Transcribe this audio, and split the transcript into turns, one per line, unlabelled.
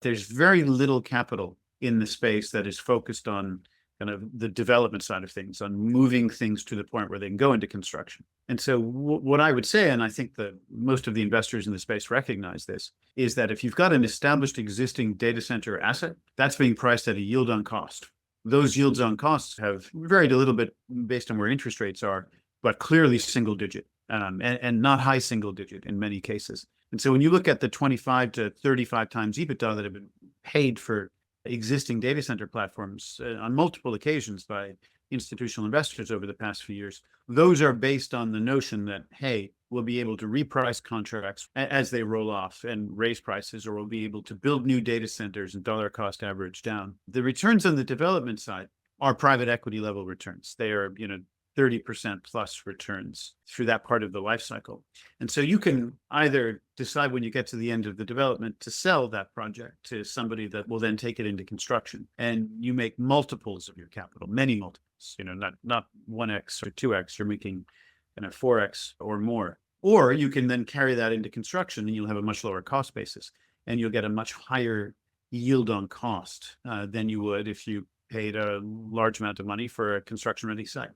There's very little capital in the space that is focused on kind of the development side of things, on moving things to the point where they can go into construction. And so what I would say, and I think that most of the investors in the space recognize this, is that if you've got an established existing data center asset, that's being priced at a yield on cost. Those yields on costs have varied a little bit based on where interest rates are, but clearly single digit, and not high single digit in many cases. And so when you look at the 25 to 35 times EBITDA that have been paid for existing data center platforms on multiple occasions by institutional investors over the past few years, those are based on the notion that, hey, we'll be able to reprice contracts as they roll off and raise prices, or we'll be able to build new data centers and dollar cost average down. The returns on the development side are private equity level returns. They are, 30% plus returns through that part of the life cycle. And so you can either decide when you get to the end of the development to sell that project to somebody that will then take it into construction, and you make multiples of your capital, many multiples, not 1x or 2x, you're making 4x or more. Or you can then carry that into construction and you'll have a much lower cost basis, and you'll get a much higher yield on cost than you would if you paid a large amount of money for a construction ready site.